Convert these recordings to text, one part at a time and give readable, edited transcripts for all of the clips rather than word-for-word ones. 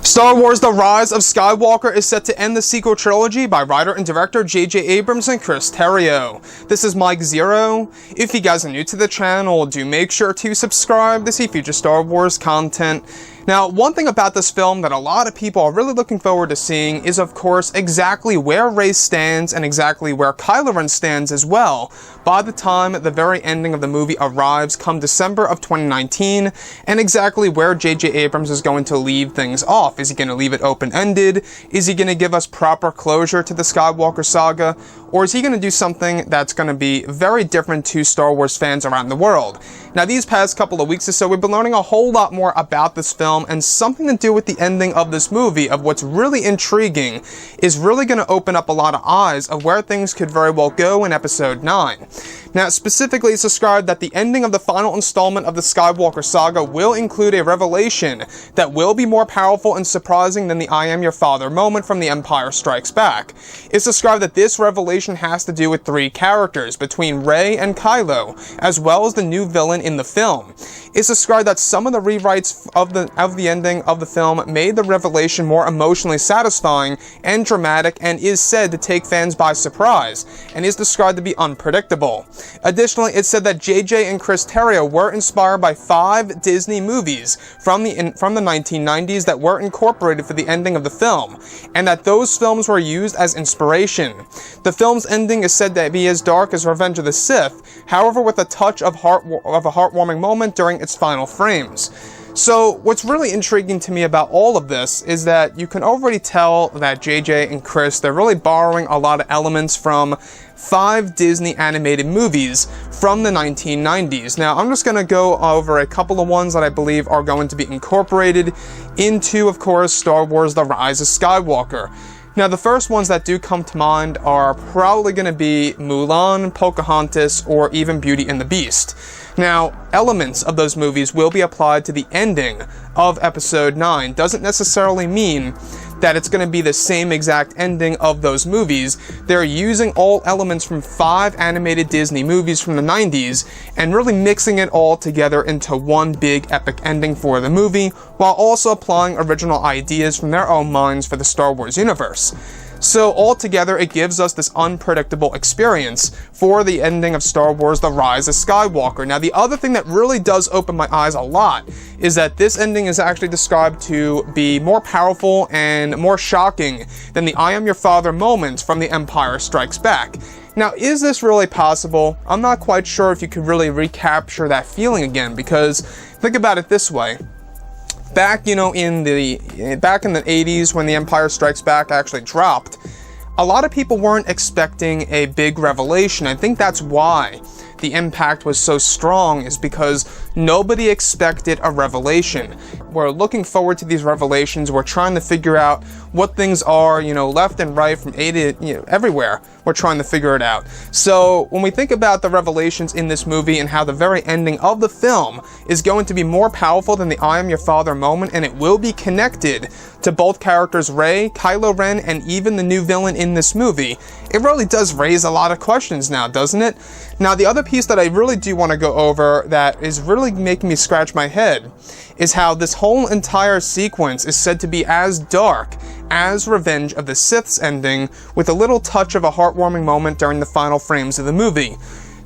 Star Wars The Rise of Skywalker is set to end the sequel trilogy by writer and director J.J. Abrams and Chris Terrio. This is Mike Zero. If you guys are new to the channel, do make sure to subscribe to see future Star Wars content. Now, one thing about this film that a lot of people are really looking forward to seeing is, of course, exactly where Rey stands and exactly where Kylo Ren stands as well by the time the very ending of the movie arrives come December of 2019, and exactly where J.J. Abrams is going to leave things off. Is he going to leave it open-ended? Is he going to give us proper closure to the Skywalker saga? Or is he going to do something that's going to be very different to Star Wars fans around the world? Now, these past couple of weeks or so, we've been learning a whole lot more about this film, and something to do with the ending of this movie, of what's really intriguing, is really going to open up a lot of eyes of where things could very well go in Episode 9. Now, specifically, it's described that the ending of the final installment of the Skywalker saga will include a revelation that will be more powerful and surprising than the I am your father moment from The Empire Strikes Back. It's described that this revelation has to do with three characters, between Rey and Kylo, as well as the new villain in the film. It's described that some of the rewrites of the ending of the film made the revelation more emotionally satisfying and dramatic, and is said to take fans by surprise, and is described to be unpredictable. Additionally, it's said that J.J. and Chris Terrio were inspired by 5 Disney movies from the 1990s that were incorporated for the ending of the film, and that those films were used as inspiration. The film's ending is said to be as dark as Revenge of the Sith, however with a touch of a heartwarming moment during its final frames. So, what's really intriguing to me about all of this is that you can already tell that JJ and Chris, they're really borrowing a lot of elements from 5 Disney animated movies from the 1990s. Now, I'm just going to go over a couple of ones that I believe are going to be incorporated into, of course, Star Wars The Rise of Skywalker. Now, the first ones that do come to mind are probably going to be Mulan, Pocahontas, or even Beauty and the Beast. Now, elements of those movies will be applied to the ending of Episode 9. Doesn't necessarily mean that it's going to be the same exact ending of those movies. They're using all elements from 5 animated Disney movies from the 90s and really mixing it all together into one big epic ending for the movie, while also applying original ideas from their own minds for the Star Wars universe. So altogether, it gives us this unpredictable experience for the ending of Star Wars The Rise of Skywalker. Now, the other thing that really does open my eyes a lot is that this ending is actually described to be more powerful and more shocking than the I am your father moment from The Empire Strikes Back. Now, is this really possible? I'm not quite sure if you could really recapture that feeling again, because think about it this way. Back, in the 80s, when The Empire Strikes Back actually dropped, a lot of people weren't expecting a big revelation. I think that's why the impact was so strong, is because nobody expected a revelation. We're looking forward to these revelations. We're trying to figure out what things are, left and right, from A to, everywhere. We're trying to figure it out. So when we think about the revelations in this movie and how the very ending of the film is going to be more powerful than the I am your father moment, and it will be connected to both characters Rey, Kylo Ren, and even the new villain in this movie, it really does raise a lot of questions now, doesn't it? Now, the other piece that I really do want to go over that is really making me scratch my head is how this whole entire sequence is said to be as dark as Revenge of the Sith's ending, with a little touch of a heartwarming moment during the final frames of the movie.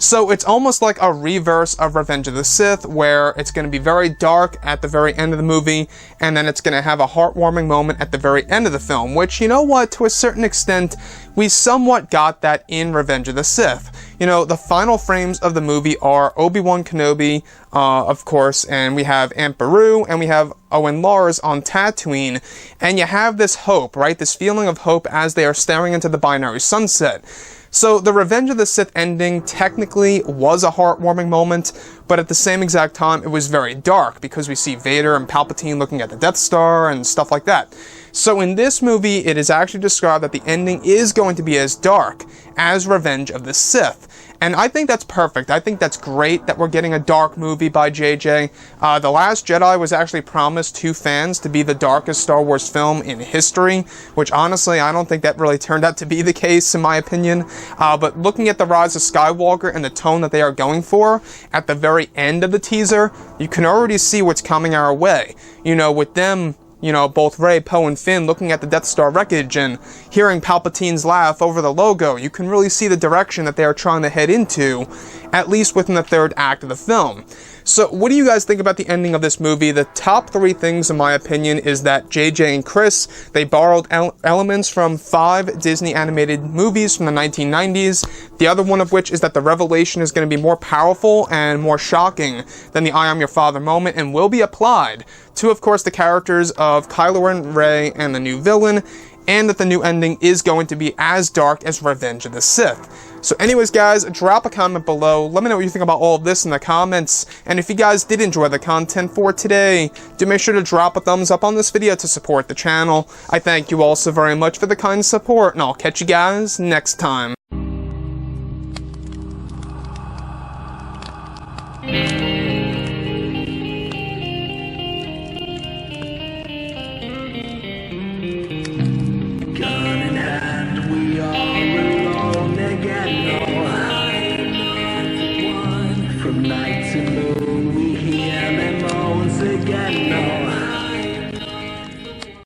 So it's almost like a reverse of Revenge of the Sith, where it's going to be very dark at the very end of the movie, and then it's going to have a heartwarming moment at the very end of the film, which, to a certain extent, we somewhat got that in Revenge of the Sith. The final frames of the movie are Obi-Wan Kenobi, of course, and we have Aunt Beru, and we have Owen Lars on Tatooine, and you have this hope, right? This feeling of hope as they are staring into the binary sunset. So the Revenge of the Sith ending technically was a heartwarming moment, but at the same exact time, it was very dark, because we see Vader and Palpatine looking at the Death Star and stuff like that. So in this movie, it is actually described that the ending is going to be as dark as Revenge of the Sith. And I think that's perfect. I think that's great that we're getting a dark movie by JJ. The Last Jedi was actually promised to fans to be the darkest Star Wars film in history, which honestly, I don't think that really turned out to be the case, in my opinion. But looking at The Rise of Skywalker and the tone that they are going for at the very end of the teaser, you can already see what's coming our way. With them you know, both Rey, Poe, and Finn looking at the Death Star wreckage and hearing Palpatine's laugh over the logo, you can really see the direction that they are trying to head into, at least within the third act of the film. So what do you guys think about the ending of this movie? The top 3 things, in my opinion, is that JJ and Chris, they borrowed elements from 5 Disney animated movies from the 1990s. The other one of which is that the revelation is going to be more powerful and more shocking than the I am your father moment, and will be applied to, of course, the characters of Kylo and Rey and the new villain, and that the new ending is going to be as dark as Revenge of the Sith. So anyways, guys, drop a comment below. Let me know what you think about all of this in the comments. And if you guys did enjoy the content for today, do make sure to drop a thumbs up on this video to support the channel. I thank you all so very much for the kind support, and I'll catch you guys next time.